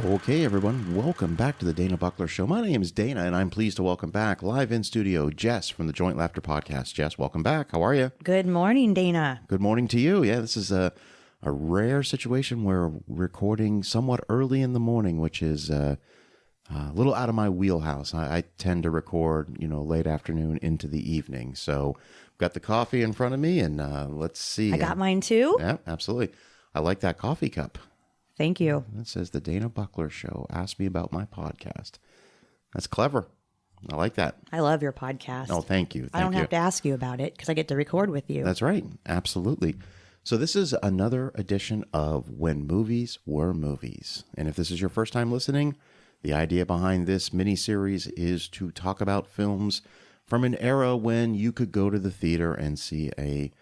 Okay, everyone, welcome back to the DanaBuckler Show. My name is Dana, and I'm pleased to welcome back, live in studio, Jess from the Joint Laughter Podcast. Jess, welcome back. How are you? Good morning, Dana. Good morning to you. Yeah, this is a rare situation where we're recording somewhat early in the morning, which is a little out of my wheelhouse. I tend to record, late afternoon into the evening. So I've got the coffee in front of me, and let's see. I got mine too. Yeah, absolutely. I like that coffee cup. Thank you. It says the DanaBuckler Show. Ask me about my podcast. That's clever. I like that. I love your podcast. Oh, thank you. I don't have to ask you about it because I get to record with you. That's right. Absolutely. So this is another edition of When Movies Were Movies. And if this is your first time listening, the idea behind this mini-series is to talk about films from an era when you could go to the theater and see a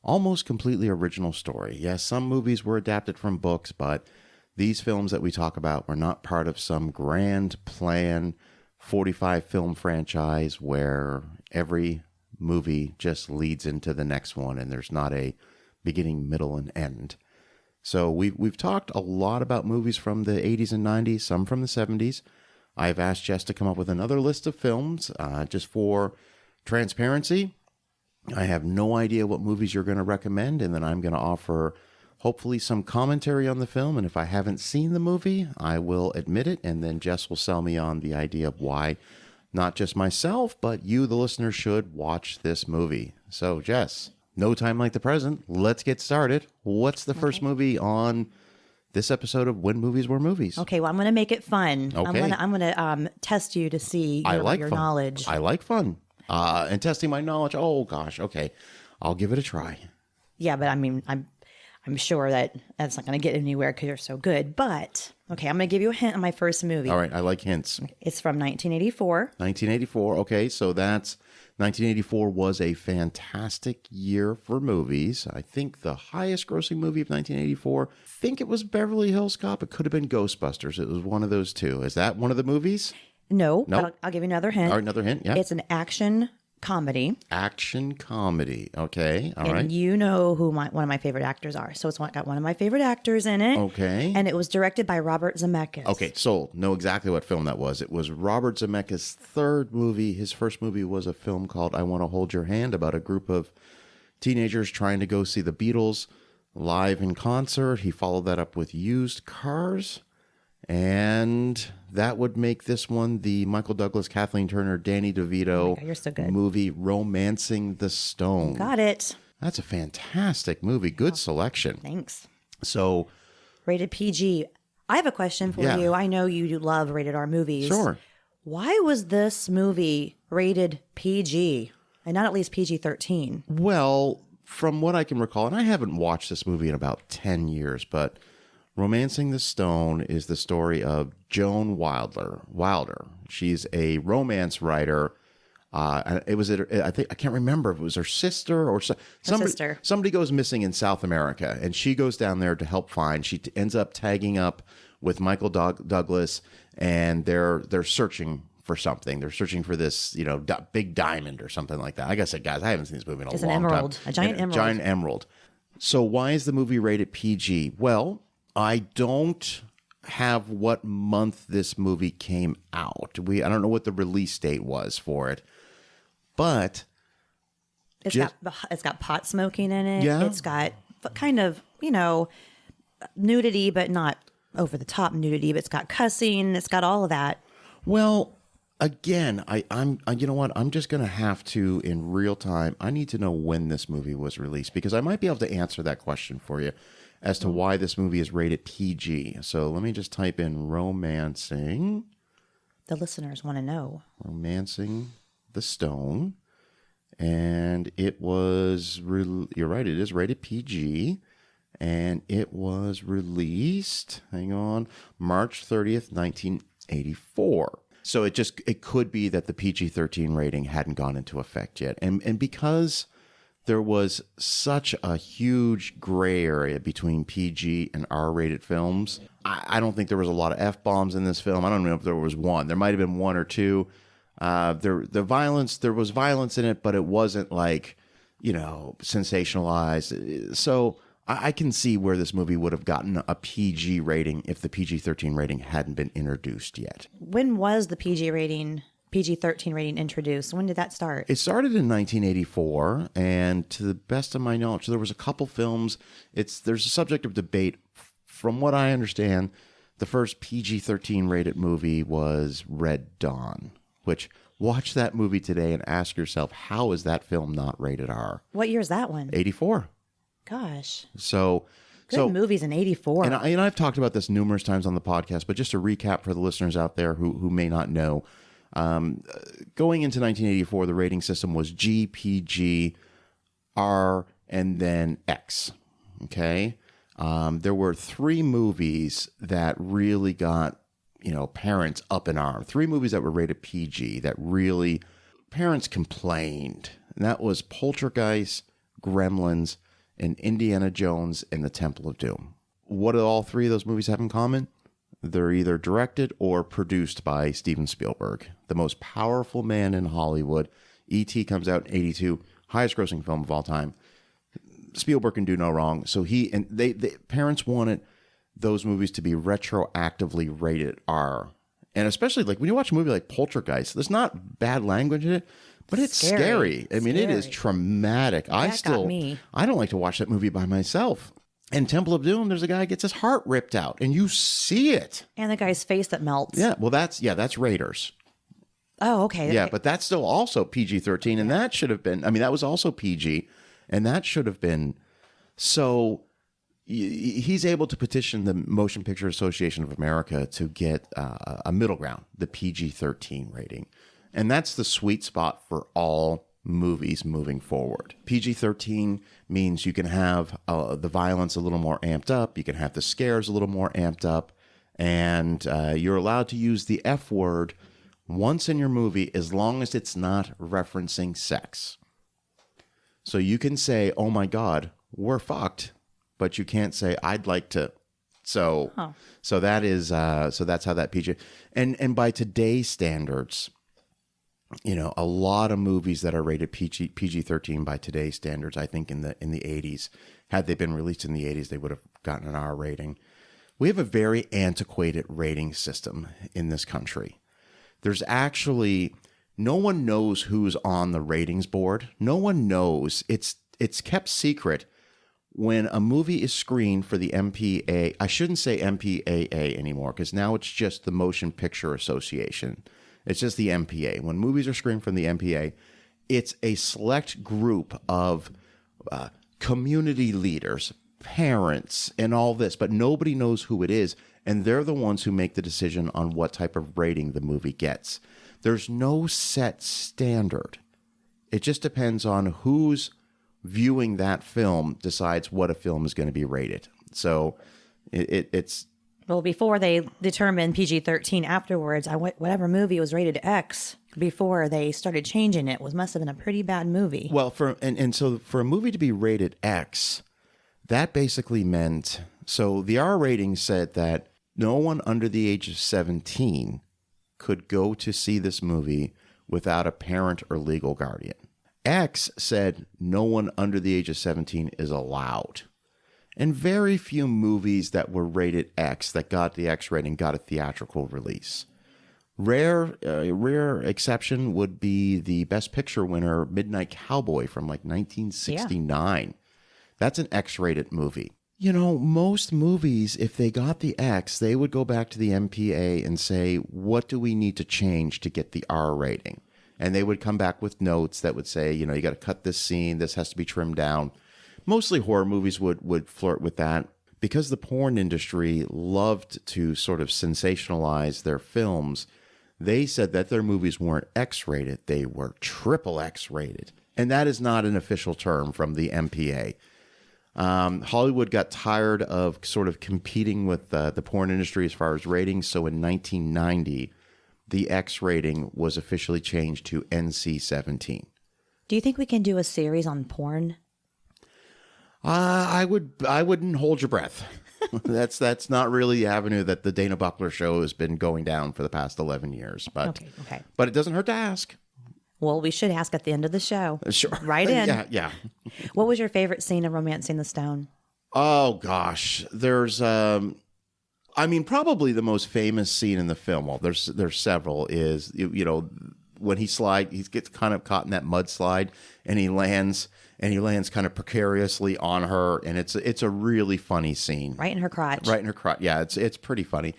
almost completely original story. Yes, some movies were adapted from books, but these films that we talk about were not part of some grand plan 45 film franchise where every movie just leads into the next one and there's not a beginning, middle, and end. So we've talked a lot about movies from the 80s and 90s, some from the 70s. I've asked Jess to come up with another list of films just for transparency. I have no idea what movies you're going to recommend, and then I'm going to offer hopefully some commentary on the film. And if I haven't seen the movie, I will admit it, and then Jess will sell me on the idea of why not just myself, but you, the listener, should watch this movie. So, Jess, no time like the present. Let's get started. What's the first movie on this episode of When Movies Were Movies? Okay, well, I'm going to make it fun. Okay. I'm going to test you to see your fun. knowledge. I like fun. And testing my knowledge. Oh gosh. Okay. I'll give it a try. Yeah, but I mean, I'm sure that's not going to get anywhere because you're so good. But okay, I'm going to give you a hint on my first movie. All right. I like hints. It's from 1984. 1984. Okay. So 1984 was a fantastic year for movies. I think the highest grossing movie of 1984, I think it was Beverly Hills Cop. It could have been Ghostbusters. It was one of those two. Is that one of the movies? No. Nope. I'll give you another hint. All right, another hint. Yeah. It's an action comedy. Action comedy. Okay. All and right. you know who one of my favorite actors are. So it's got one of my favorite actors in it. Okay. And it was directed by Robert Zemeckis. Okay, so know exactly what film that was. It was Robert Zemeckis' third movie. His first movie was a film called I Want to Hold Your Hand, about a group of teenagers trying to go see the Beatles live in concert. He followed that up with Used Cars. And that would make this one the Michael Douglas, Kathleen Turner, Danny DeVito you're so good. movie Romancing the Stone. Got it. That's a fantastic movie. Good selection. Thanks. So, Rated PG. I have a question for Yeah. you. I know you love rated R movies. sure. Why was this movie rated PG and not at least PG-13? Well, from what I can recall, and I haven't watched this movie in about 10 years, but Romancing the Stone is the story of Joan Wilder. She's a romance writer. I can't remember if it was her sister or somebody. Somebody goes missing in South America, and she goes down there to help find. She ends up tagging up with Michael Douglas, and they're searching for something. They're searching for this, big diamond or something like that. Like I said, guys, I haven't seen this movie in a long time. It's an emerald, a giant emerald. Giant emerald. So why is the movie rated PG? Well, I don't have what month this movie came out. I don't know what the release date was for it, but It's got pot smoking in it. Yeah. It's got kind of, nudity, but not over the top nudity. But it's got cussing. It's got all of that. well, again, I'm you know what? I'm just gonna have to in real time. I need to know when this movie was released because I might be able to answer that question for you as to why this movie is rated PG. So let me just type in Romancing The listeners want to know. the Stone. And it was, you're right, it is rated PG. And it was released, March 30th, 1984. So it could be that the PG-13 rating hadn't gone into effect yet. And because there was such a huge gray area between PG and R-rated films, I don't think there was a lot of F-bombs in this film. I don't know if there was one. There might have been one or two. There was violence in it, but it wasn't like, sensationalized. So I can see where this movie would have gotten a PG rating if the PG-13 rating hadn't been introduced yet. When was the PG-13 rating introduced? When did that start? It started in 1984, and to the best of my knowledge, there was a couple films. There's a subject of debate. From what I understand, the first PG-13 rated movie was Red Dawn, which watch that movie today and ask yourself, how is that film not rated R? What year is that one? 84. Gosh. Good movies in 84. And I've talked about this numerous times on the podcast, but just to recap for the listeners out there who may not know, going into 1984, the rating system was G, PG, R, and then X. Okay? There were 3 movies that really got, parents up in arms. 3 movies that were rated PG that really parents complained. And that was Poltergeist, Gremlins, and Indiana Jones and the Temple of Doom. What do all 3 of those movies have in common? They're either directed or produced by Steven Spielberg, the most powerful man in Hollywood. E.T. comes out in 82, highest grossing film of all time. Spielberg can do no wrong. So they parents wanted those movies to be retroactively rated R. And especially like when you watch a movie like Poltergeist, there's not bad language in it, but it's scary. I mean, it is traumatic. Got me. I don't like to watch that movie by myself. In Temple of Doom, there's a guy who gets his heart ripped out, and you see it. And the guy's face that melts. Yeah, well, that's Raiders. Oh, okay. Yeah, but that's still also PG-13, and that should have been, that was also PG, and that should have been, so he's able to petition the Motion Picture Association of America to get a middle ground, the PG-13 rating. And that's the sweet spot for all movies moving forward. PG-13 means you can have the violence a little more amped up, you can have the scares a little more amped up, and you're allowed to use the F word once in your movie as long as it's not referencing sex. So you can say, oh my God, we're fucked, but you can't say, I'd like to. So that is, so that's how that PG, and by today's standards, a lot of movies that are rated PG-13 by today's standards, I think in the 80s, had they been released in the 80s, they would have gotten an R rating. We have a very antiquated rating system in this country. There's actually, no one knows who's on the ratings board. No one knows. It's kept secret when a movie is screened for the MPA. I shouldn't say MPAA anymore because now it's just the Motion Picture Association. It's just the MPA. When movies are screened from the MPA, it's a select group of community leaders, parents, and all this, but nobody knows who it is, and they're the ones who make the decision on what type of rating the movie gets. There's no set standard. It just depends on who's viewing that film decides what a film is going to be rated. So it's... Well, before they determined PG-13 afterwards, whatever movie was rated X before they started changing it must have been a pretty bad movie. Well, so for a movie to be rated X, that basically meant, so the R rating said that no one under the age of 17 could go to see this movie without a parent or legal guardian. X said no one under the age of 17 is allowed. And very few movies that were rated X, that got the X rating, got a theatrical release. Rare exception would be the Best Picture winner, Midnight Cowboy from like 1969. Yeah. That's an X-rated movie. Most movies, if they got the X, they would go back to the MPA and say, what do we need to change to get the R rating? And they would come back with notes that would say, you got to cut this scene, this has to be trimmed down. Mostly horror movies would flirt with that. Because the porn industry loved to sort of sensationalize their films, they said that their movies weren't X-rated, they were triple X-rated. And that is not an official term from the MPA. Hollywood got tired of sort of competing with the porn industry as far as ratings, so in 1990, the X rating was officially changed to NC-17. Do you think we can do a series on porn? I wouldn't hold your breath. That's not really the avenue that the DanaBuckler show has been going down for the past 11 years. But okay. But it doesn't hurt to ask. Well, we should ask at the end of the show. Sure. Right in. Yeah. What was your favorite scene of Romancing the Stone? Oh gosh, there's I mean, probably the most famous scene in the film. Well, there's several. Is when he gets kind of caught in that mudslide, and he lands kind of precariously on her, and it's a really funny scene. Right in her crotch. Right in her crotch. Yeah, it's pretty funny.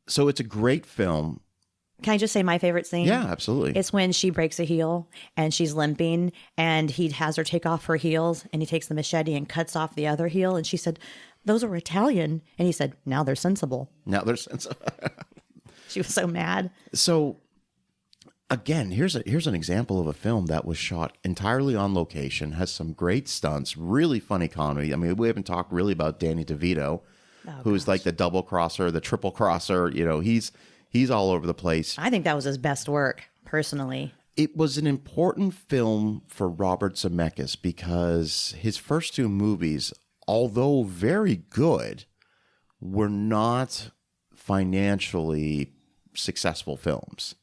So it's a great film. Can I just say my favorite scene? Yeah, absolutely. It's when she breaks a heel and she's limping and he has her take off her heels and he takes the machete and cuts off the other heel. And she said, "Those are Italian." And he said, "Now they're sensible." Now they're sensible. She was so mad. So again, here's an example of a film that was shot entirely on location, has some great stunts, really funny comedy. I mean, we haven't talked really about Danny DeVito, who's like the double crosser, the triple crosser. He's all over the place. I think that was his best work, personally. It was an important film for Robert Zemeckis because his first two movies, although very good, were not financially successful films.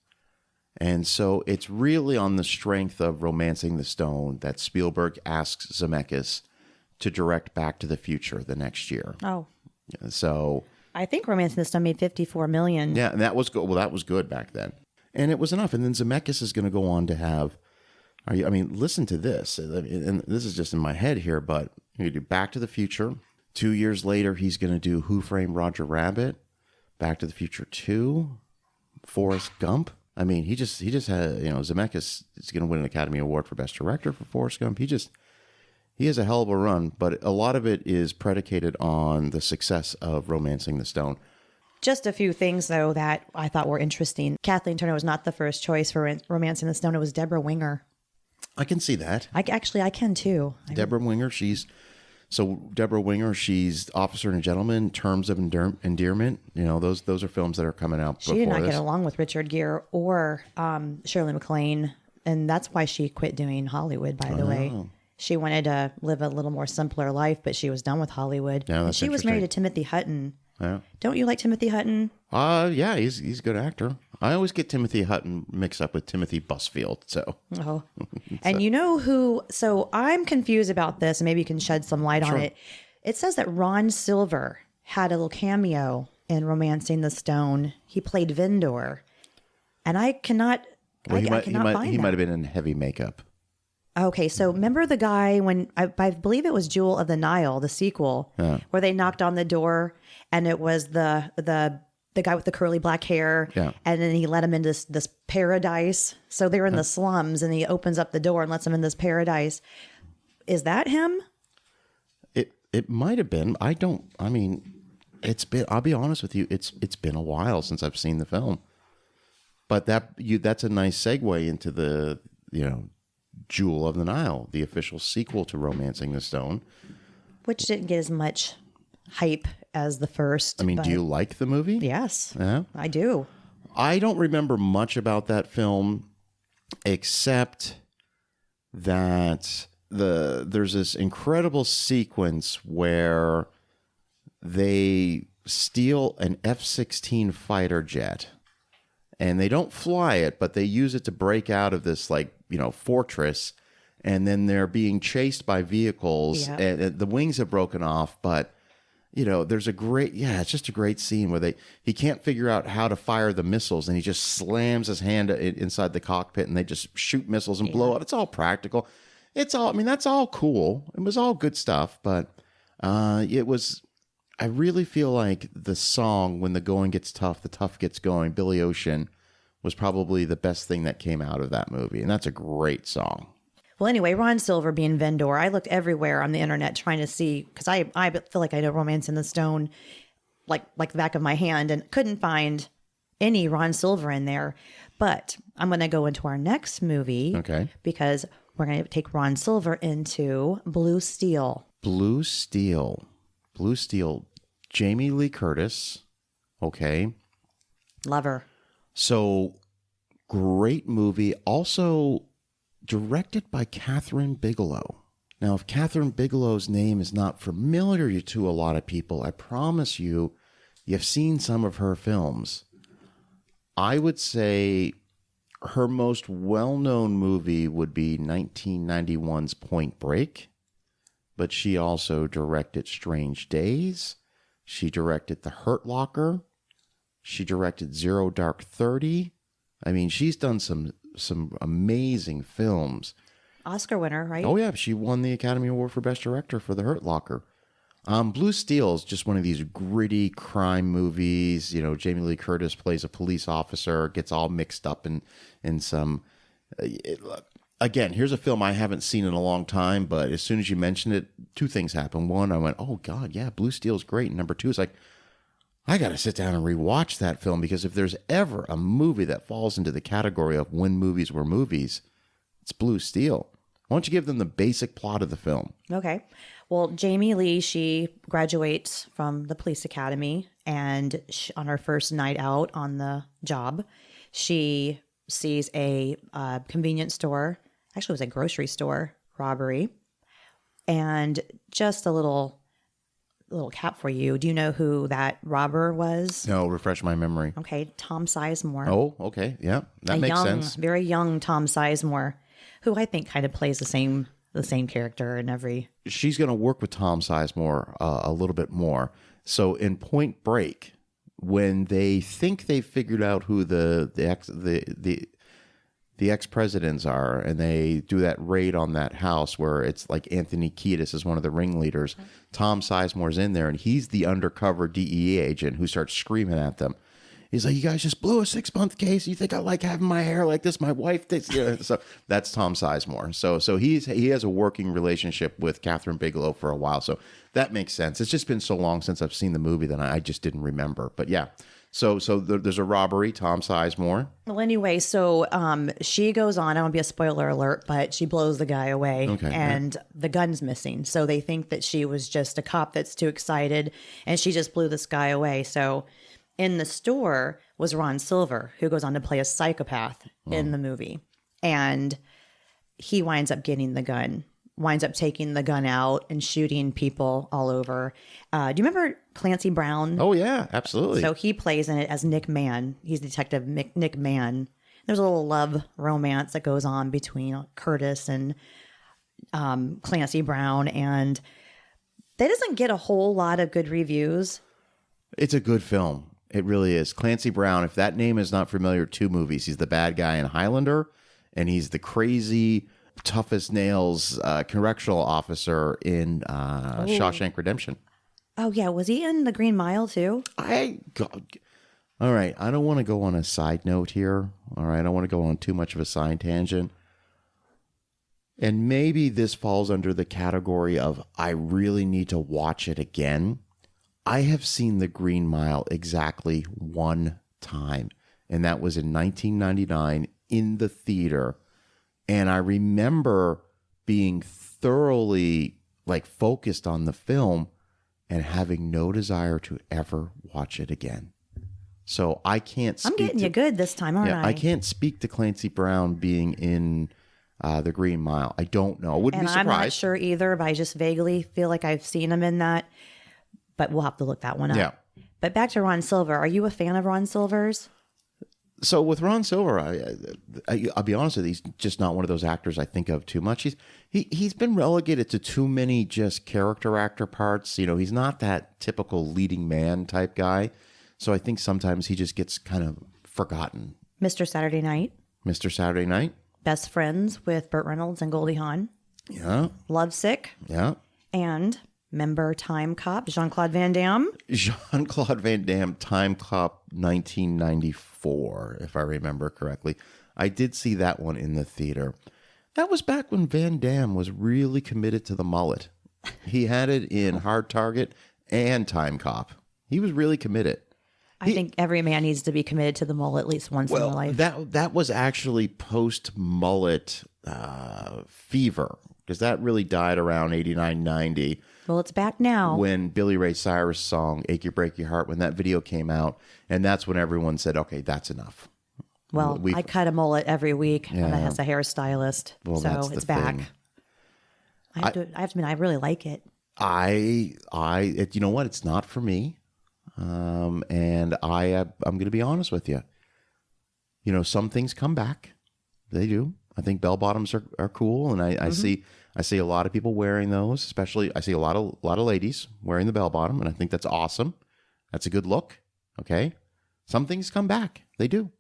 And so it's really on the strength of Romancing the Stone that Spielberg asks Zemeckis to direct Back to the Future the next year. Oh. So I think Romancing the Stone made $54 million. Yeah, and that was good. Well, that was good back then. And it was enough. And then Zemeckis is going to go on to have, listen to this. And this is just in my head here, but you do Back to the Future. 2 years later, he's going to do Who Framed Roger Rabbit, Back to the Future 2, Forrest Gump. I mean, he just had, Zemeckis is going to win an Academy Award for Best Director for Forrest Gump. He has a hell of a run, but a lot of it is predicated on the success of Romancing the Stone. Just a few things, though, that I thought were interesting. Kathleen Turner was not the first choice for Romancing the Stone. It was Deborah Winger. I can see that. I can, too. Deborah Winger, she's Officer and a Gentleman, Terms of Endearment. Those are films that are coming out before this. She did not get along with Richard Gere or Shirley MacLaine, and that's why she quit doing Hollywood, by the way. She wanted to live a little more simpler life, but she was done with Hollywood. Yeah, and she was married to Timothy Hutton. Yeah. Don't you like Timothy Hutton? Yeah, he's a good actor. I always get Timothy Hutton mixed up with Timothy Busfield. So. Oh. And you know who? So I'm confused about this, and maybe you can shed some light on it. It says that Ron Silver had a little cameo in Romancing the Stone. He played Vendor, and I cannot. Well, I cannot find that. He might have been in heavy makeup. Okay, so remember the guy when I believe it was Jewel of the Nile, the sequel, where they knocked on the door and it was the guy with the curly black hair, and then he let him into this paradise. So they're in the slums, and he opens up the door and lets them in this paradise. Is that him? It might have been. It's been. I'll be honest with you. It's been a while since I've seen the film, but that's a nice segue into the Jewel of the Nile, the official sequel to Romancing the Stone. Which didn't get as much hype as the first. Do you like the movie? Yes, Yeah? I do. I don't remember much about that film, except that there's this incredible sequence where they steal an F-16 fighter jet. And they don't fly it, but they use it to break out of this fortress, and then they're being chased by vehicles, and the wings have broken off. But there's it's just a great scene where he can't figure out how to fire the missiles, and he just slams his hand inside the cockpit, and they just shoot missiles and blow up. It's all practical. That's all cool. It was all good stuff, but it was. I really feel like the song, When the Going Gets Tough, the Tough Gets Going, Billy Ocean, was probably the best thing that came out of that movie. And that's a great song. Well, anyway, Ron Silver being Vendor, I looked everywhere on the internet trying to see, because I feel like I know Romancing the Stone like the back of my hand, and couldn't find any Ron Silver in there. But I'm going to go into our next movie. Okay. Because we're going to take Ron Silver into Blue Steel. Blue Steel. Jamie Lee Curtis. Okay. Love her. So, great movie. Also directed by Catherine Bigelow. Now, if Catherine Bigelow's name is not familiar to a lot of people, I promise you've seen some of her films. I would say her most well-known movie would be 1991's Point Break, but she also directed Strange Days. She directed The Hurt Locker. She directed Zero Dark 30. I mean, she's done some amazing films. Oscar winner, right? Oh, yeah. She won the Academy Award for Best Director for The Hurt Locker. Blue Steel is just one of these gritty crime movies. You know, Jamie Lee Curtis plays a police officer, gets all mixed up in some... Again, here's a film I haven't seen in a long time, but as soon as you mentioned it, two things happened. One, I went, oh, God, yeah, Blue Steel's great. And number two, it's like, I got to sit down and rewatch that film, because if there's ever a movie that falls into the category of when movies were movies, it's Blue Steel. Why don't you give them the basic plot of the film? Okay. Well, Jamie Lee, she graduates from the police academy, and on her first night out on the job, she sees a convenience store. Actually, it was a grocery store robbery. And just a little cap for you. Do you know who that robber was? No, refresh my memory. Okay, Tom Sizemore. Oh, okay. Yeah, that makes sense. Very young Tom Sizemore, who I think kind of plays the same character in every... She's going to work with Tom Sizemore a little bit more. So in Point Break, when they think they figured out who the ex-presidents are, and they do that raid on that house where it's like Anthony Kiedis is one of the ringleaders, Tom Sizemore's in there, and he's the undercover DEA agent who starts screaming at them. He's like, you guys just blew a 6-month case. You think I like having my hair like this? My wife thinks, yeah. So that's Tom Sizemore. So he has a working relationship with Catherine Bigelow for a while. So that makes sense. It's just been so long since I've seen the movie that I just didn't remember. But yeah, so there's a robbery, Tom Sizemore. Well, anyway, so she goes on. I don't want to be a spoiler alert, but she blows the guy away, and the gun's missing. So they think that she was just a cop that's too excited, and she just blew this guy away. So in the store was Ron Silver, who goes on to play a psychopath in the movie. And he winds up getting the gun, winds up taking the gun out and shooting people all over. Do you remember Clancy Brown? Oh, yeah, absolutely. So he plays in it as Nick Mann. He's Detective Nick Mann. There's a little love romance that goes on between Curtis and Clancy Brown. And that doesn't get a whole lot of good reviews. It's a good film. It really is. Clancy Brown, if that name is not familiar, 2 movies. He's the bad guy in Highlander, and he's the crazy, tough as nails correctional officer in Shawshank Redemption. Oh, yeah. Was he in The Green Mile, too? All right. I don't want to go on a side note here. All right. I don't want to go on too much of a side tangent. And maybe this falls under the category of I really need to watch it again. I have seen The Green Mile exactly one time, and that was in 1999 in the theater. And I remember being thoroughly focused on the film and having no desire to ever watch it again. So I can't speak. I'm getting you good this time, aren't I? I can't speak to Clancy Brown being in The Green Mile. I don't know. I wouldn't be surprised. I'm not sure either, but I just vaguely feel like I've seen him in that. But we'll have to look that one up. Yeah. But back to Ron Silver. Are you a fan of Ron Silver's? So with Ron Silver, I'll be honest with you, he's just not one of those actors I think of too much. He's been relegated to too many just character actor parts. You know, he's not that typical leading man type guy. So I think sometimes he just gets kind of forgotten. Mr. Saturday Night. Mr. Saturday Night. Best Friends with Burt Reynolds and Goldie Hawn. Yeah. Lovesick. Yeah. And member Time Cop, Jean-Claude Van Damme. Jean-Claude Van Damme, Time Cop 1994, if I remember correctly. I did see that one in the theater. That was back when Van Damme was really committed to the mullet. He had it in Hard Target and Time Cop. He was really committed. I think every man needs to be committed to the mullet at least once in their life. That was actually post-mullet fever, because that really died around 89, 90. Well, it's back now. When Billy Ray Cyrus' song, Achy Break Your Heart, when that video came out, and that's when everyone said, okay, that's enough. Well, I cut a mullet every week, and I has a hairstylist, so it's back. I have to admit, I really like it. You know what? It's not for me. And I'm going to be honest with you. You know, some things come back. They do. I think bell bottoms are cool, and I I see a lot of people wearing those, especially I see a lot of ladies wearing the bell bottom, and I think that's awesome. That's a good look. Okay. Some things come back. They do.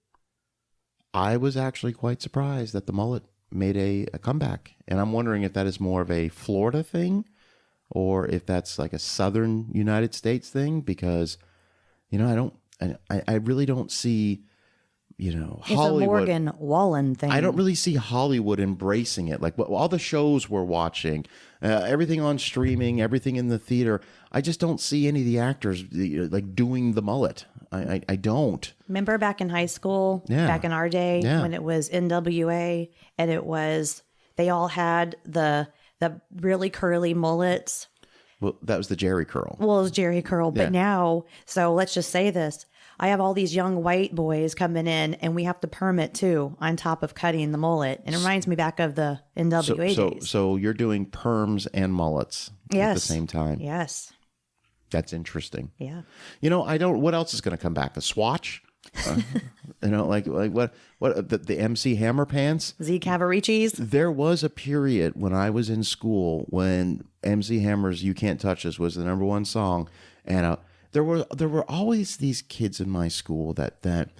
I was actually quite surprised that the mullet made a comeback. And I'm wondering if that is more of a Florida thing or if that's like a southern United States thing, because, I really don't see, Hollywood. It's a Morgan Wallen thing. I don't really see Hollywood embracing it. Like all the shows we're watching, everything on streaming, everything in the theater. I just don't see any of the actors like doing the mullet. I don't. Remember back in high school, back in our day, when it was NWA and they all had the really curly mullets. Well, that was the Jerry curl. Well, it was Jerry curl. But now, so let's just say this. I have all these young white boys coming in and we have to perm it too on top of cutting the mullet. And it reminds me back of the NWA days. So you're doing perms and mullets at the same time. Yes. That's interesting. Yeah. What else is going to come back? A swatch? Like what the MC Hammer pants? Z Cavaricis? There was a period when I was in school when MC Hammer's "You Can't Touch Us" was the number one song, and there were always these kids in my school that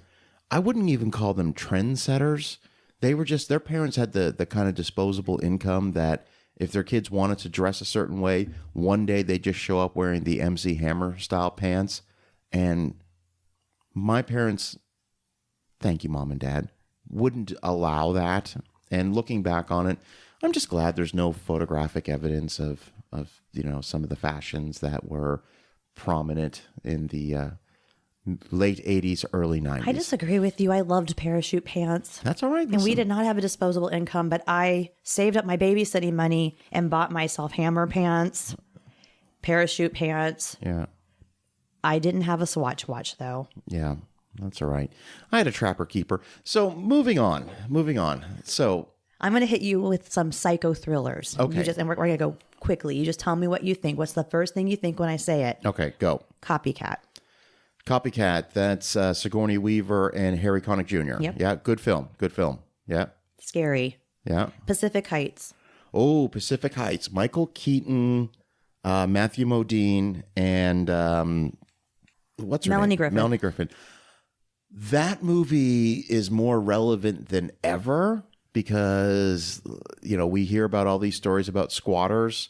I wouldn't even call them trendsetters. They were just, their parents had the kind of disposable income that if their kids wanted to dress a certain way, one day they just show up wearing the MC Hammer style pants. And my parents, thank you, Mom and Dad, wouldn't allow that. And looking back on it, I'm just glad there's no photographic evidence of some of the fashions that were prominent in the late 80s, early 90s. I disagree with you. I loved parachute pants. That's all right. And we did not have a disposable income, but I saved up my babysitting money and bought myself Hammer pants, parachute pants. Yeah. I didn't have a Swatch watch, though. Yeah, that's all right. I had a Trapper Keeper. So moving on. So I'm going to hit you with some psycho thrillers. Okay. And we're going to go quickly. You just tell me what you think. What's the first thing you think when I say it? Okay, go. Copycat. That's Sigourney Weaver and Harry Connick Jr. Yep. Yeah, good film. Yeah. Scary. Yeah. Pacific Heights. Oh, Pacific Heights. Michael Keaton, Matthew Modine, and what's her Melanie name? Griffith. Melanie Griffith. That movie is more relevant than ever because, we hear about all these stories about squatters,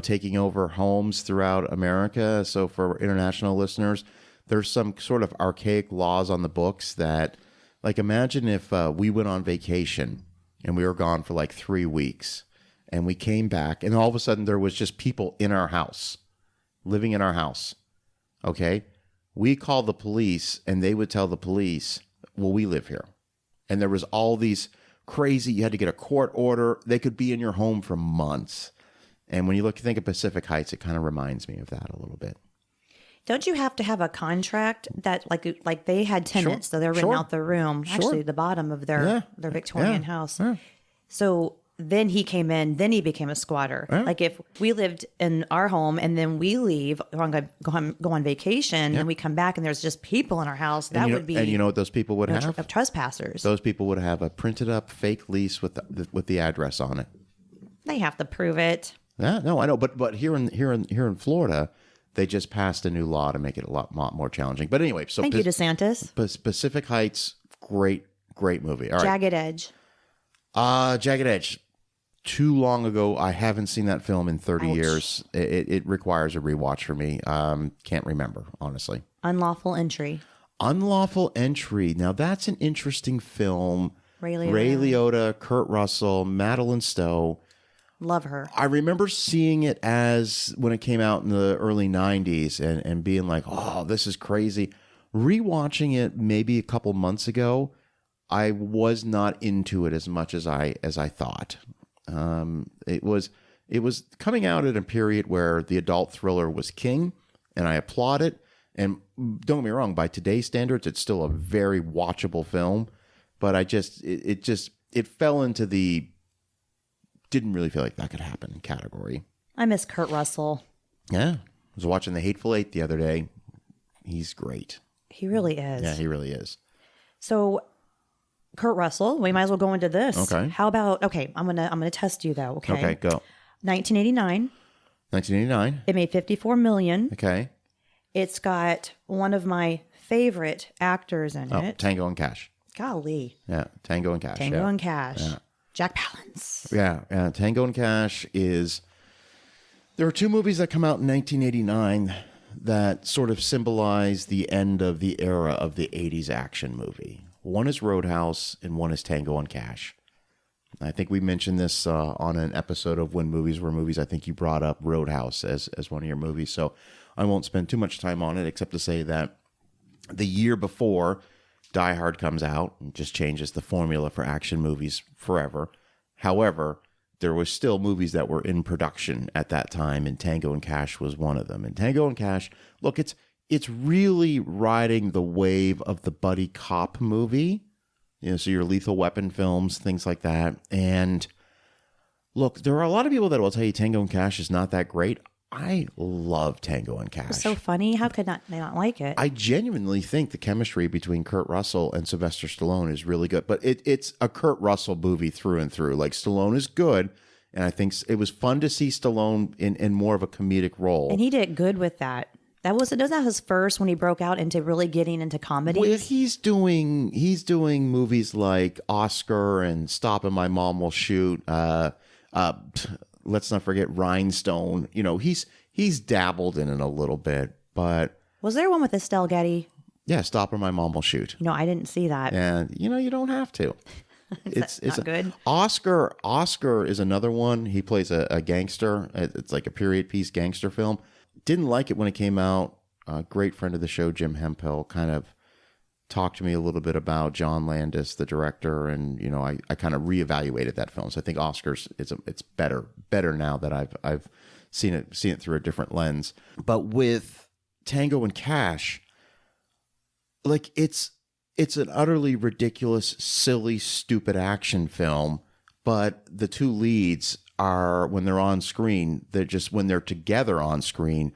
taking over homes throughout America. So for international listeners, there's some sort of archaic laws on the books that, like, imagine if we went on vacation and we were gone for like 3 weeks and we came back and all of a sudden there was just people in our house, living in our house. Okay. We called the police and they would tell the police, well, we live here. And there was all these crazy, you had to get a court order. They could be in your home for months. And when you think of Pacific Heights, it kind of reminds me of that a little bit. Don't you have to have a contract that like they had tenants, so they're renting out the room, actually the bottom of their Victorian house. Yeah. So then he came in, then he became a squatter. Yeah. Like if we lived in our home and then we leave, go on vacation, and we come back and there's just people in our house, that would be. And you know what those people would have? Trespassers. Those people would have a printed up fake lease with the address on it. They have to prove it. Yeah, no, I know, but here in Florida, they just passed a new law to make it a lot more challenging. But anyway, so thank you, DeSantis. Pacific Heights, great movie. All right. Jagged Edge. Jagged Edge. Too long ago. I haven't seen that film in 30 years. It requires a rewatch for me. Can't remember, honestly. Unlawful Entry. Now that's an interesting film. Ray Liotta, Kurt Russell, Madeline Stowe. Love her. I remember seeing it when it came out in the early 90s and being like, oh, this is crazy. Rewatching it maybe a couple months ago, I was not into it as much as I thought. It was coming out at a period where the adult thriller was king, and I applaud it. And don't get me wrong, by today's standards, it's still a very watchable film. But it fell into the didn't really feel like that could happen category. I miss Kurt Russell. Yeah. I was watching The Hateful Eight the other day. He's great. He really is. Yeah, he really is. So Kurt Russell. We might as well go into this. Okay. How about, I'm gonna test you though. Okay. Okay, go. 1989. 1989. It made $54 million. Okay. It's got one of my favorite actors in it. Tango and Cash. Golly. Yeah, Tango and Cash. Tango and Cash. Yeah. Jack Palance. Yeah, Tango and Cash is... There are two movies that come out in 1989 that sort of symbolize the end of the era of the 80s action movie. One is Roadhouse and one is Tango and Cash. I think we mentioned this on an episode of When Movies Were Movies. I think you brought up Roadhouse as one of your movies, so I won't spend too much time on it except to say that the year before Die Hard comes out and just changes the formula for action movies forever. However, there was still movies that were in production at that time, and Tango and Cash was one of them. And Tango and Cash, look, it's really riding the wave of the buddy cop movie. So your Lethal Weapon films, things like that. And look, there are a lot of people that will tell you Tango and Cash is not that great. I love Tango and Cash. It's so funny. How could they not like it? I genuinely think the chemistry between Kurt Russell and Sylvester Stallone is really good. But it's a Kurt Russell movie through and through. Like, Stallone is good. And I think it was fun to see Stallone in more of a comedic role. And he did good with that. Wasn't that his first when he broke out into really getting into comedy? Well, he's doing movies like Oscar and Stop and My Mom Will Shoot. Let's not forget Rhinestone. He's dabbled in it a little bit, but was there one with Estelle Getty? Yeah, Stop or My Mom Will Shoot. No, I didn't see that. And you don't have to. It's not good. Oscar is another one. He plays a gangster. It's like a period piece gangster film. Didn't like it when it came out. A great friend of the show, Jim Hemphill, kind of talked to me a little bit about John Landis, the director, and I kind of reevaluated that film. So I think Oscars it's better now that I've seen it through a different lens. But with Tango and Cash, like it's an utterly ridiculous, silly, stupid action film. But the two leads are, when they're on screen, when they're together on screen,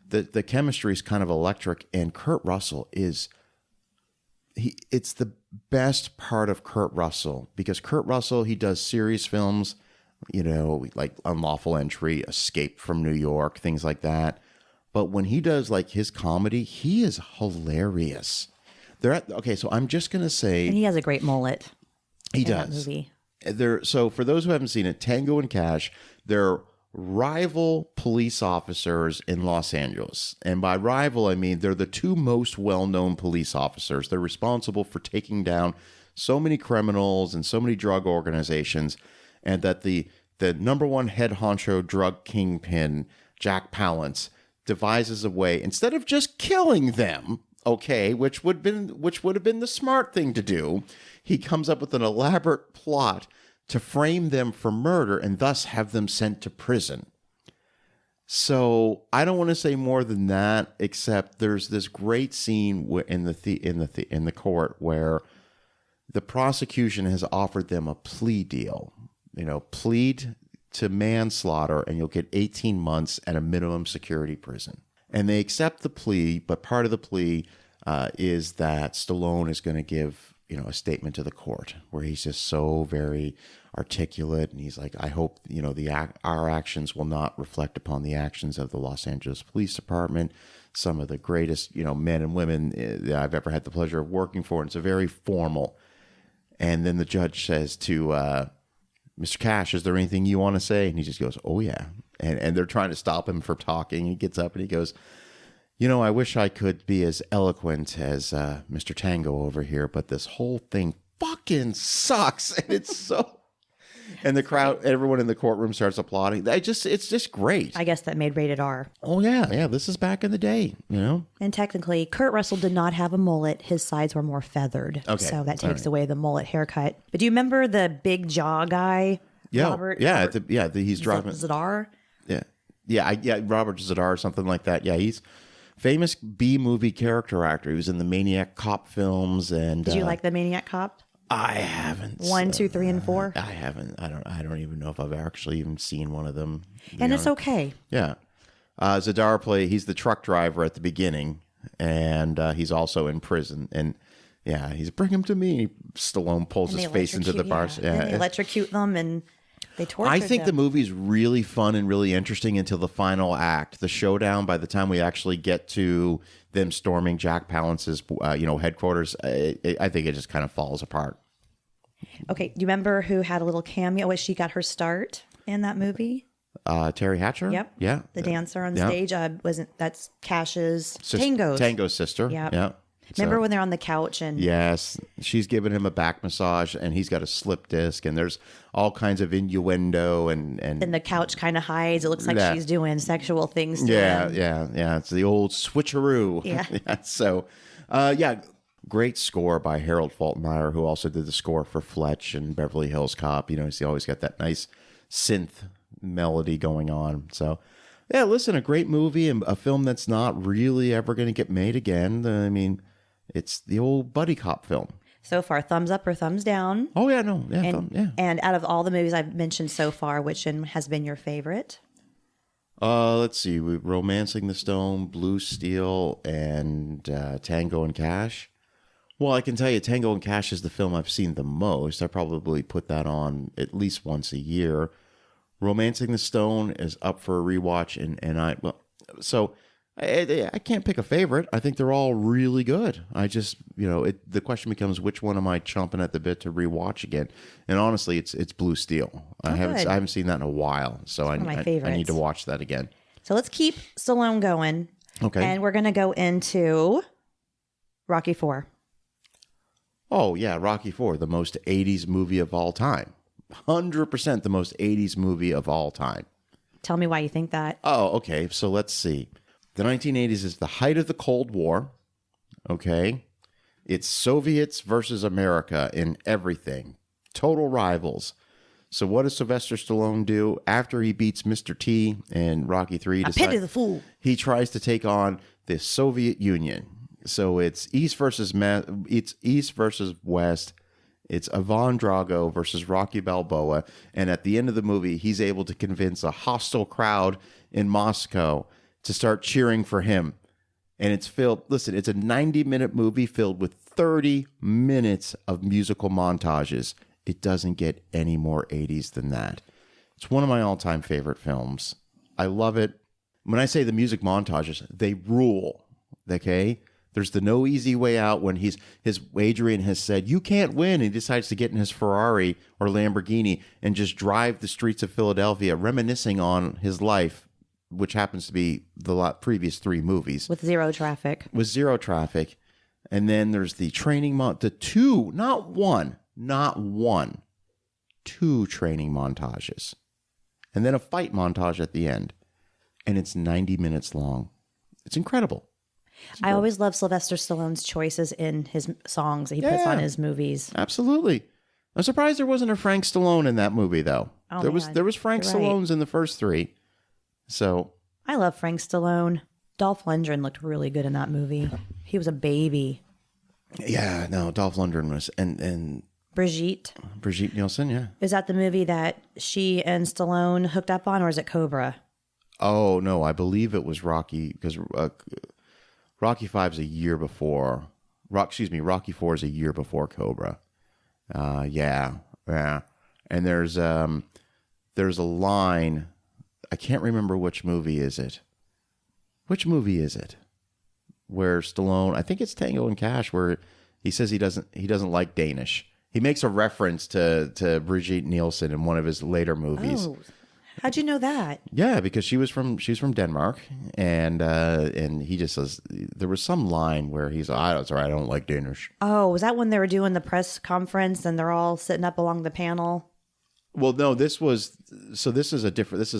the chemistry is kind of electric. And Kurt Russell it's the best part of Kurt Russell, because Kurt Russell, he does serious films, like Unlawful Entry, Escape from New York, things like that. But when he does like his comedy, he is hilarious. So I'm just going to say... And he has a great mullet. He does. That movie. So for those who haven't seen it, Tango and Cash, they're rival police officers in Los Angeles. And by rival, I mean they're the two most well-known police officers. They're responsible for taking down so many criminals and so many drug organizations, and that the number one head honcho drug kingpin, Jack Palance, devises a way, instead of just killing them, which would have been the smart thing to do, he comes up with an elaborate plot to frame them for murder and thus have them sent to prison. So I don't want to say more than that, except there's this great scene in the court where the prosecution has offered them a plea deal. Plead to manslaughter and you'll get 18 months at a minimum security prison. And they accept the plea, but part of the plea is that Stallone is going to give a statement to the court where he's just so very articulate, and he's like, I hope our actions will not reflect upon the actions of the Los Angeles Police Department, some of the greatest men and women that I've ever had the pleasure of working for. And it's a very formal. And then the judge says to Mr. Cash, is there anything you want to say? And he just goes, oh yeah. And they're trying to stop him from talking. He gets up and he goes, I wish I could be as eloquent as Mr. Tango over here, but this whole thing fucking sucks. And it's so... And the crowd, everyone in the courtroom starts applauding. It's just great. I guess that made rated R. Oh, yeah. Yeah, this is back in the day, And technically, Kurt Russell did not have a mullet. His sides were more feathered. Okay. So that takes away the mullet haircut. But do you remember the big jaw guy? Yeah. Robert? He's driving... Zadar? Yeah, Robert Zadar or something like that. Yeah, he's famous B-movie character actor. He was in the Maniac Cop films. And did you like the Maniac Cop? I haven't. 1, 2, 3, and 4. I haven't. I don't even know if I've actually even seen one of them. And it's okay. Yeah. Zadar he's the truck driver at the beginning, and he's also in prison. And Yeah, he's bring him to me. Stallone pulls his face into the bars. Yeah. And they electrocute them and they torture I think them. the movie's really fun and really interesting until the final act. The showdown, by the time we actually get to them storming Jack Palance's headquarters, I think it just kind of falls apart. Okay, do you remember who had a little cameo? She got her start in that movie? Terry Hatcher? Yep. Yeah. The dancer on stage. That's Cash's Tango's sister. Yep. Yeah. Remember when they're on the couch and yes, she's giving him a back massage and he's got a slip disc and there's all kinds of innuendo and the couch kind of hides. It looks like she's doing sexual things to him. Yeah. It's the old switcheroo. Yeah. So, great score by Harold Faltermeyer, who also did the score for Fletch and Beverly Hills Cop. He's always got that nice synth melody going on. So, yeah, listen, a great movie and a film that's not really ever going to get made again. I mean, it's the old buddy cop film. So far, thumbs up or thumbs down? Oh, yeah, no. Yeah, And out of all the movies I've mentioned so far, which one has been your favorite? Let's see. Romancing the Stone, Blue Steel, and Tango and Cash. Well, I can tell you Tango and Cash is the film I've seen the most. I probably put that on at least once a year. Romancing the Stone is up for a rewatch, I can't pick a favorite. I think they're all really good. I just, the question becomes which one am I chomping at the bit to rewatch again? And honestly, it's Blue Steel. I haven't seen that in a while, so I need to watch that again. So let's keep Stallone going. Okay, and we're gonna go into Rocky IV. Oh yeah, Rocky IV, the most 80s movie of all time. 100% the most 80s movie of all time. Tell me why you think that. Oh, okay. So let's see. The 1980s is the height of the Cold War. Okay. It's Soviets versus America in everything. Total rivals. So what does Sylvester Stallone do after he beats Mr. T in Rocky III? I pity the fool. He tries to take on the Soviet Union. So it's East versus West. It's Ivan Drago versus Rocky Balboa. And at the end of the movie, he's able to convince a hostile crowd in Moscow to start cheering for him. And it's filled, listen, it's a 90-minute movie filled with 30 minutes of musical montages. It doesn't get any more 80s than that. It's one of my all-time favorite films. I love it. When I say the music montages, they rule, okay? There's the no easy way out when Adrian has said, you can't win. And he decides to get in his Ferrari or Lamborghini and just drive the streets of Philadelphia, reminiscing on his life, which happens to be the previous three movies. With zero traffic. And then there's the training, two training montages. And then a fight montage at the end. And it's 90 minutes long. It's incredible. I always love Sylvester Stallone's choices in his songs that he puts on his movies. Absolutely. I'm surprised there wasn't a Frank Stallone in that movie, though. Oh, there was Frank Stallone's in the first three. So I love Frank Stallone. Dolph Lundgren looked really good in that movie. He was a baby. Yeah, no, Dolph Lundgren was and Brigitte Nielsen, yeah. Is that the movie that she and Stallone hooked up on, or is it Cobra? Oh no, I believe it was Rocky, because Rocky V's a year before. Rocky IV is a year before Cobra. Yeah. And there's a line. I can't remember which movie is it. Which movie is it? Where Stallone, I think it's Tango and Cash, where he says he doesn't like Danish. He makes a reference to Brigitte Nielsen in one of his later movies. Oh, how'd you know that? Yeah, because she's from Denmark, and he just says there was some line where he's I don't like Danish. Oh, was that when they were doing the press conference and they're all sitting up along the panel? Well, no, this is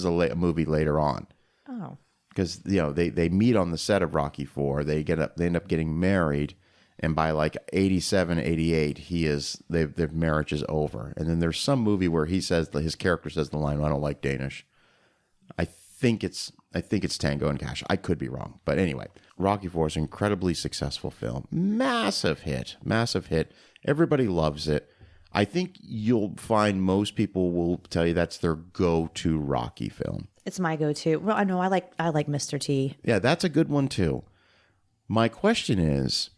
a movie later on. Oh, because they meet on the set of Rocky IV. They end up getting married, and by like 87, 88, their marriage is over. And then there's some movie where his character says the line, "I don't like Danish." I think it's Tango and Cash. I could be wrong, but anyway, Rocky IV is an incredibly successful film, massive hit. Everybody loves it. I think you'll find most people will tell you that's their go-to Rocky film. It's my go-to. Well, I know I like Mr. T. Yeah, that's a good one too. My question is,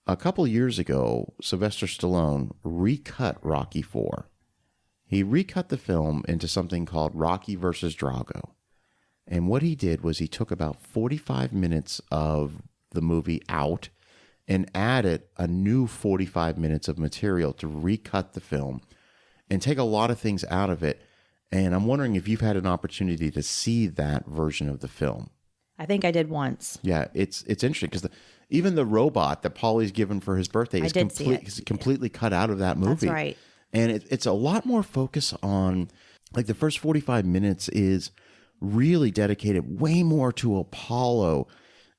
a couple years ago, Sylvester Stallone recut Rocky IV. He recut the film into something called Rocky versus Drago. And what he did was he took about 45 minutes of the movie out and added a new 45 minutes of material to recut the film and take a lot of things out of it. And I'm wondering if you've had an opportunity to see that version of the film. I think I did once. Yeah, it's interesting because even the robot that Paulie's given for his birthday is completely cut out of that movie. That's right. And it's a lot more focus on, like, the first 45 minutes is really dedicated way more to Apollo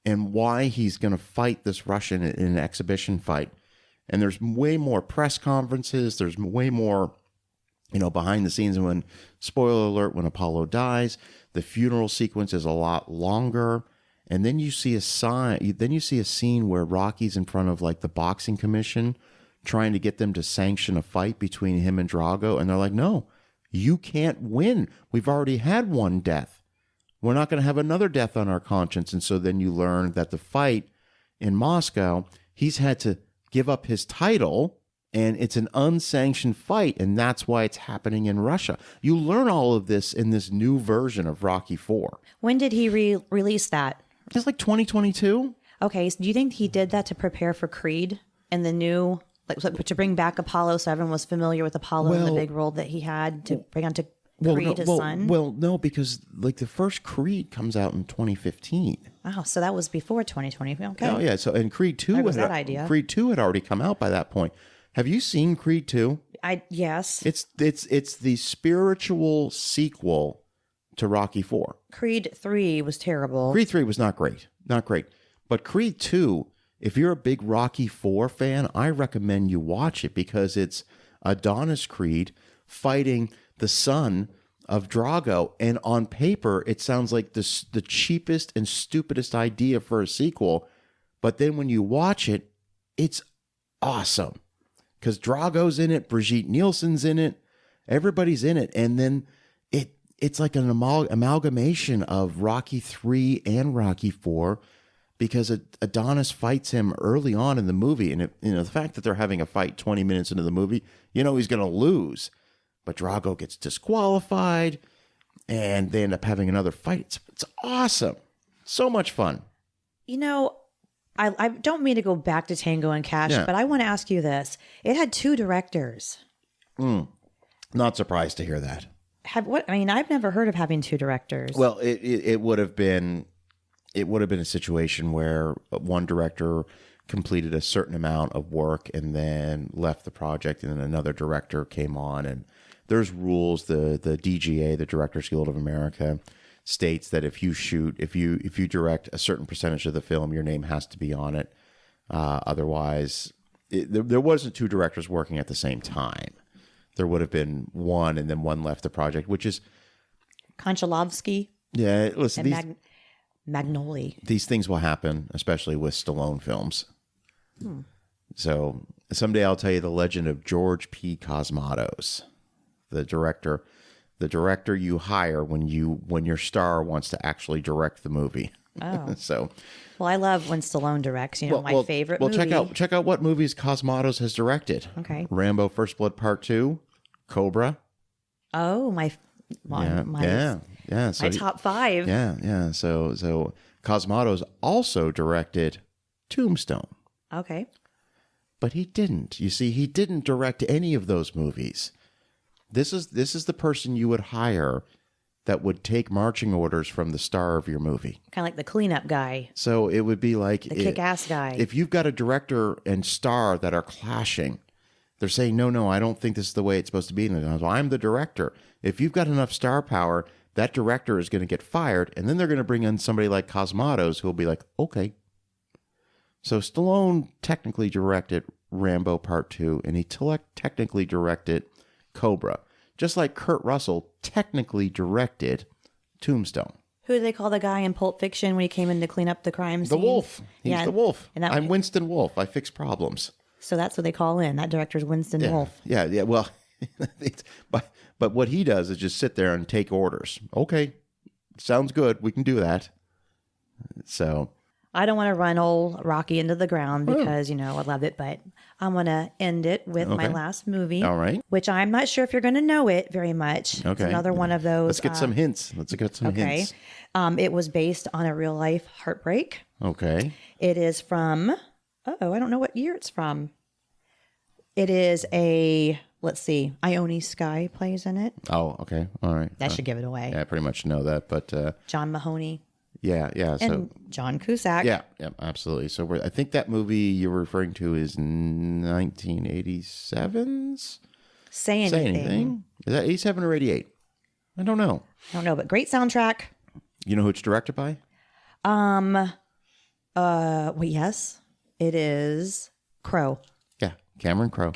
and why he's going to fight this Russian in an exhibition fight. And there's way more press conferences. There's way more, behind the scenes. And when, spoiler alert, when Apollo dies, the funeral sequence is a lot longer. And then you see a scene where Rocky's in front of, like, the boxing commission trying to get them to sanction a fight between him and Drago. And they're like, no, you can't win. We've already had one death. We're not going to have another death on our conscience. And so then you learn that the fight in Moscow, he's had to give up his title, and it's an unsanctioned fight, and that's why it's happening in Russia. You learn all of this in this new version of Rocky IV. When did he release that? It's like 2022. Okay, so do you think he did that to prepare for Creed and the new, like, to bring back Apollo so everyone was familiar with Apollo and the big role that he had to bring on to Creed, his son? Well, no, because, like, the first Creed comes out in 2015. Wow, so that was before 2020. Okay. Oh, yeah. So, and Creed 2 Creed 2 had already come out by that point. Have you seen Creed 2? Yes. It's the spiritual sequel to Rocky 4. Creed 3 was terrible. Creed 3 was not great. Not great. But Creed 2, if you're a big Rocky 4 fan, I recommend you watch it because it's Adonis Creed fighting the son of Drago. And on paper, it sounds like the cheapest and stupidest idea for a sequel. But then when you watch it, it's awesome. Because Drago's in it, Brigitte Nielsen's in it, everybody's in it. And then it's like an amalgamation of Rocky 3 and Rocky 4 because Adonis fights him early on in the movie. And the fact that they're having a fight 20 minutes into the movie, he's going to lose. But Drago gets disqualified, and they end up having another fight. It's awesome. So much fun. I don't mean to go back to Tango and Cash, but I want to ask you this. It had 2 directors. Not surprised to hear that. I've never heard of having 2 directors. Well, it would have been a situation where one director completed a certain amount of work and then left the project, and then another director came on. And there's rules. The DGA, the Directors Guild of America, states that if you direct a certain percentage of the film, your name has to be on it. Otherwise, there wasn't 2 directors working at the same time. There would have been one, and then one left the project, which is Konchalovsky. Yeah, listen, and Magnoli. These things will happen, especially with Stallone films. So someday I'll tell you the legend of George P. Cosmatos, the director you hire when your star wants to actually direct the movie. Oh, so. Well, I love when Stallone directs. My favorite movie. Check out what movies Cosmatos has directed. Okay. Rambo: First Blood Part 2, Cobra. Oh, my top 5. Yeah. So Cosmatos also directed Tombstone. Okay. But he didn't. You see, he didn't direct any of those movies. This is the person you would hire that would take marching orders from the star of your movie. Kind of like the cleanup guy. So it would be like the kick-ass guy. If you've got a director and star that are clashing, they're saying, no, I don't think this is the way it's supposed to be. And I'm the director. If you've got enough star power, that director is going to get fired, and then they're going to bring in somebody like Cosmatos who will be like, okay. So Stallone technically directed Rambo Part 2, and he technically directed Cobra. Just like Kurt Russell technically directed Tombstone. Who do they call the guy in Pulp Fiction when he came in to clean up the crime scene? The Wolf. He's the Wolf. And I'm Winston Wolf. I fix problems. So that's what they call in. That director's Winston Wolf. Yeah. Well, but what he does is just sit there and take orders. Okay, sounds good. We can do that. So. I don't want to run old Rocky into the ground because, I love it, but I want to end it with my last movie. All right. Which I'm not sure if you're going to know it very much. Okay. It's another one of those. Let's get some hints. Hints. It was based on a real life heartbreak. Okay. It is from, I don't know what year it's from. It is let's see, Ione Skye plays in it. Oh, okay. All right. That should give it away. Yeah, I pretty much know that, but... John Mahoney. Yeah. And John Cusack. Yeah, absolutely. So I think that movie you're referring to is 1987's? Say Anything. Is that 87 or 88? I don't know. But great soundtrack. You know who it's directed by? Yes. It is Crowe. Yeah, Cameron Crowe.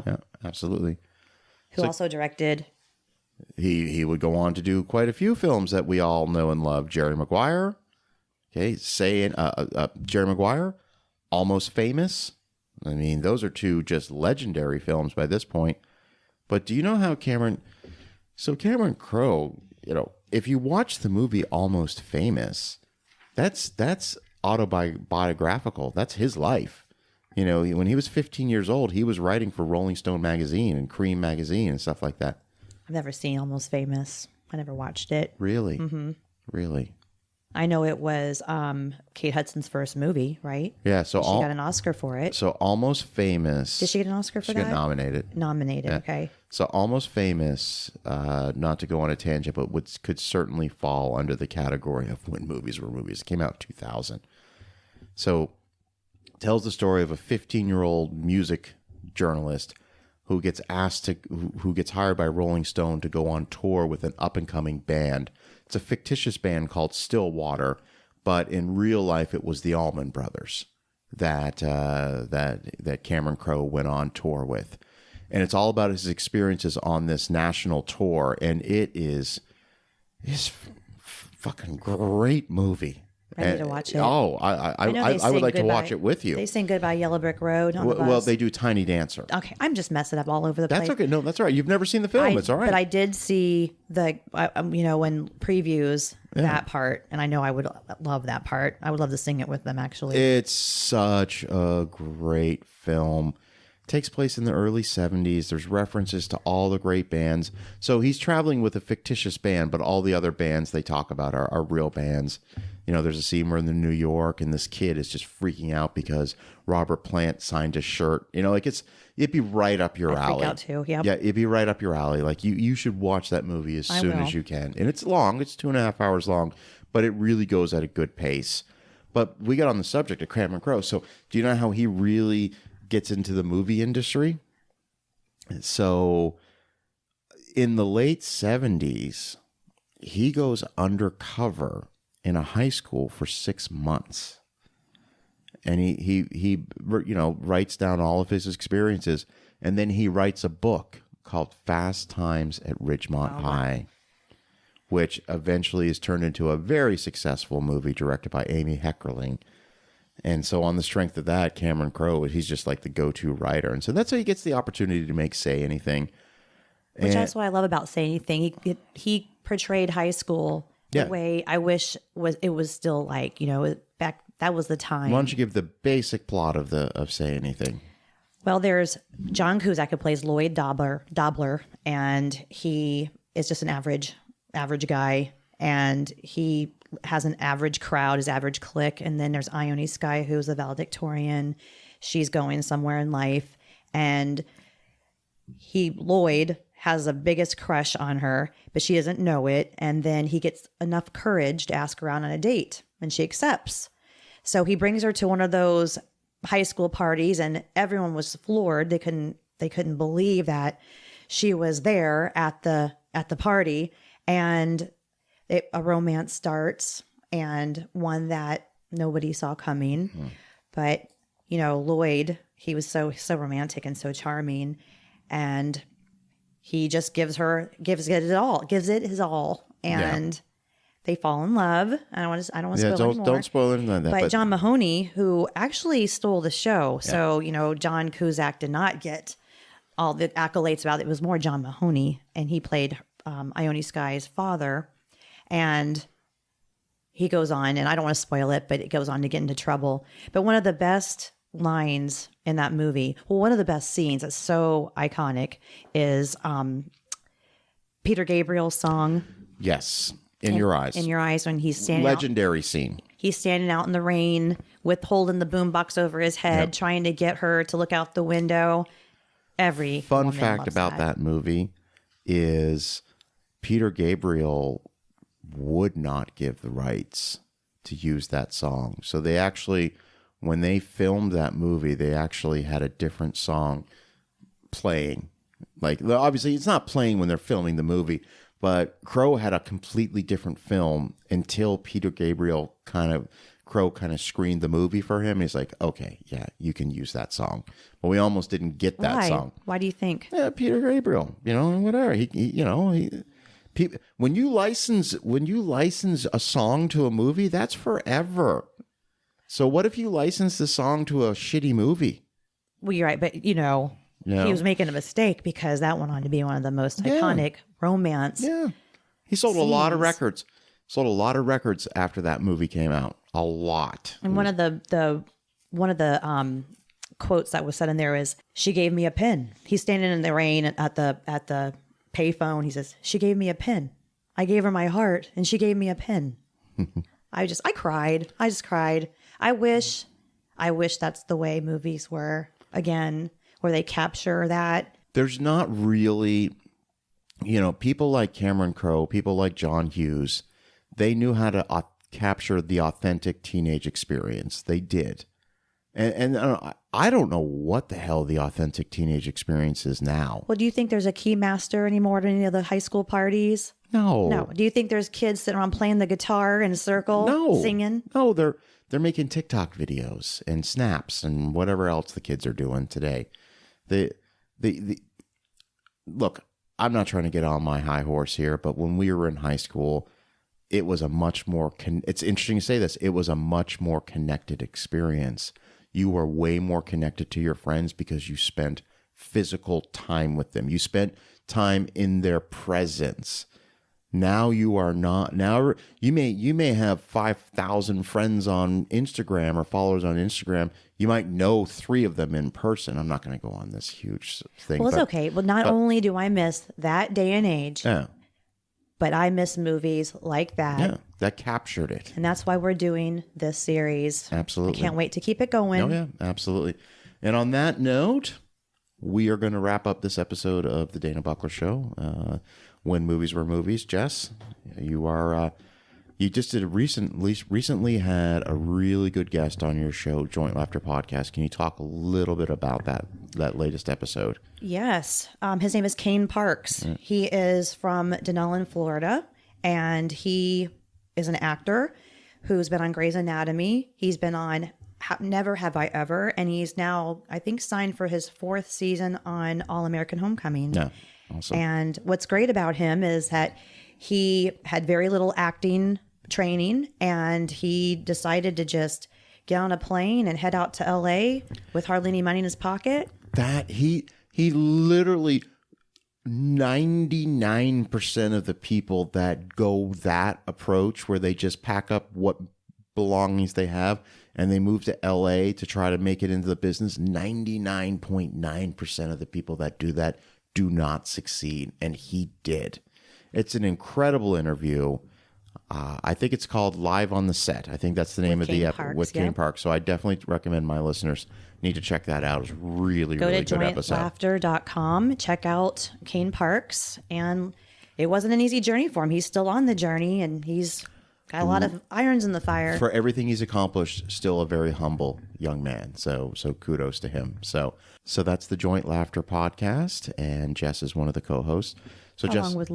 Yeah, absolutely. Who also directed... He would go on to do quite a few films that we all know and love. Jerry Maguire. Okay, Jerry Maguire. Almost Famous. I mean, those are two just legendary films by this point. But do you know how Cameron Crowe, if you watch the movie Almost Famous, that's autobiographical. That's his life. When he was 15 years old, he was writing for Rolling Stone magazine and Cream magazine and stuff like that. I've never seen Almost Famous. I never watched it. Really? Mm-hmm. Really? I know it was Kate Hudson's first movie, right? Yeah. So she got an Oscar for it. So Almost Famous. Did she get an Oscar for that? She got nominated. Yeah. Okay. So Almost Famous, not to go on a tangent, but could certainly fall under the category of when movies were movies. It came out in 2000. So it tells the story of a 15-year-old music journalist who gets who gets hired by Rolling Stone to go on tour with an up-and-coming band. It's a fictitious band called Stillwater, but in real life it was the Allman Brothers that Cameron Crowe went on tour with. And it's all about his experiences on this national tour, and it's fucking great movie. I need to watch it. Oh, I would like to watch it with you. They sing Goodbye Yellow Brick Road on the bus. Well, they do Tiny Dancer. Okay, I'm just messing up all over the place. That's okay. No, that's all right. You've never seen the film. It's all right. But I did see when previews that part, and I know I would love that part. I would love to sing it with them, actually. It's such a great film. It takes place in the early 70s. There's references to all the great bands. So he's traveling with a fictitious band, but all the other bands they talk about are real bands. There's a scene where they're in New York and this kid is just freaking out because Robert Plant signed a shirt. It'd be right up your alley. Freak out too. Yep. Yeah, it'd be right up your alley. Like you should watch that movie as soon as you can. And it's long. It's 2.5 hours long, but it really goes at a good pace. But we got on the subject of Cameron Crowe. So do you know how he really gets into the movie industry? So in the late 70s, he goes undercover in a high school for 6 months. And he writes down all of his experiences. And then he writes a book called Fast Times at Ridgemont High, which eventually is turned into a very successful movie directed by Amy Heckerling. And so on the strength of that, Cameron Crowe, he's just like the go-to writer. And so that's how he gets the opportunity to make Say Anything. Which that's what I love about Say Anything. He portrayed high school the way I wish it was still like, back, that was the time. Why don't you give the basic plot of Say Anything? Well, there's John Cusack who plays Lloyd Dobler, and he is just an average guy, and he has an average crowd, his average clique. And then there's Ione Skye, who's a valedictorian. She's going somewhere in life, and Lloyd has the biggest crush on her, but she doesn't know it. And then he gets enough courage to ask her out on a date, and she accepts. So he brings her to one of those high school parties, and everyone was floored. They couldn't believe that she was there at the party, and a romance starts, and one that nobody saw coming. But Lloyd, he was so romantic and so charming, and he just gives it his all, and they fall in love. I don't want to spoil anymore. Don't spoil it. But John Mahoney, who actually stole the show, so John Cusack did not get all the accolades about it. It was more John Mahoney, and he played Ione Skye's father, and he goes on, and I don't want to spoil it, but it goes on to get into trouble. But one of the best lines in that movie, well, one of the best scenes that's so iconic is Peter Gabriel's song. Yes. In Your Eyes. In Your Eyes, when he's standing legendary scene. He's standing out in the rain with holding the boombox over his head, trying to get her to look out the window. Every fun fact about that movie is Peter Gabriel would not give the rights to use that song. So they actually, when they filmed that movie, they actually had a different song playing. Like, obviously, it's not playing when they're filming the movie, but Crow had a completely different film until Peter Gabriel Crow kind of screened the movie for him. He's like, okay, yeah, you can use that song. But we almost didn't get that song. Why do you think? Yeah, Peter Gabriel, whatever. When you license a song to a movie, that's forever. So what if you license the song to a shitty movie? Well, you're right, but he was making a mistake because that went on to be one of the most iconic romance. Yeah, he sold scenes. a lot of records. Sold a lot of records after that movie came out. A lot. And one of the quotes that was said in there is, "She gave me a pen." He's standing in the rain at the payphone. He says, "She gave me a pen. I gave her my heart, and she gave me a pen." I cried. I just cried. I wish that's the way movies were again, where they capture that. There's not really, people like Cameron Crowe, people like John Hughes, they knew how to capture the authentic teenage experience. They did. And I don't know what the hell the authentic teenage experience is now. Well, do you think there's a key master anymore at any of the high school parties? No. Do you think there's kids sitting around playing the guitar in a circle, singing? No, they're making TikTok videos and snaps and whatever else the kids are doing today. Look, I'm not trying to get on my high horse here, but when we were in high school, it was a much more, it's interesting to say this, it was a much more connected experience. You were way more connected to your friends because you spent physical time with them. You spent time in their presence. Now you are not. Now you may have 5,000 friends on Instagram or followers on Instagram. You might know 3 of them in person. I'm not going to go on this huge thing. Well, it's okay. Well, not only do I miss that day and age, but I miss movies like that. Yeah, that captured it. And that's why we're doing this series. Absolutely. I can't wait to keep it going. Oh, yeah, absolutely. And on that note, we are going to wrap up this episode of the DanaBuckler Show. When movies were movies. Jess, you just did recently had a really good guest on your show, Joint Laughter Podcast. Can you talk a little bit about that latest episode? Yes. His name is Kane Parks. He is from Denellen, Florida, and he is an actor who's been on Grey's Anatomy. He's been on Never Have I Ever, and he's now, I think, signed for his 4th season on All American Homecoming. Yeah. Awesome. And what's great about him is that he had very little acting training, and he decided to just get on a plane and head out to LA with hardly any money in his pocket. That he literally 99% of the people that go that approach where they just pack up what belongings they have and they move to LA to try to make it into the business, 99.9% of the people that do that do not succeed, and he did. It's an incredible interview. I think it's called Live on the Set. I think that's the name of the episode with Kane Parks. So I definitely recommend my listeners need to check that out. It's really good episode. Go to jointlaughter.com. Check out Kane Parks, and it wasn't an easy journey for him. He's still on the journey, and he's got a lot of irons in the fire. For everything he's accomplished, still a very humble young man. So kudos to him. So that's the Joint Laughter Podcast, and Jess is one of the co-hosts. So along with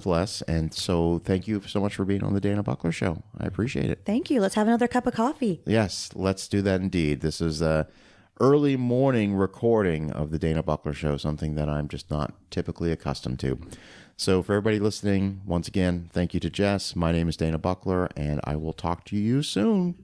Les. And so thank you so much for being on the DanaBuckler Show. I appreciate it. Thank you. Let's have another cup of coffee. Yes, let's do that indeed. This is a early morning recording of the DanaBuckler Show, something that I'm just not typically accustomed to. So for everybody listening, once again, thank you to Jess. My name is DanaBuckler, and I will talk to you soon.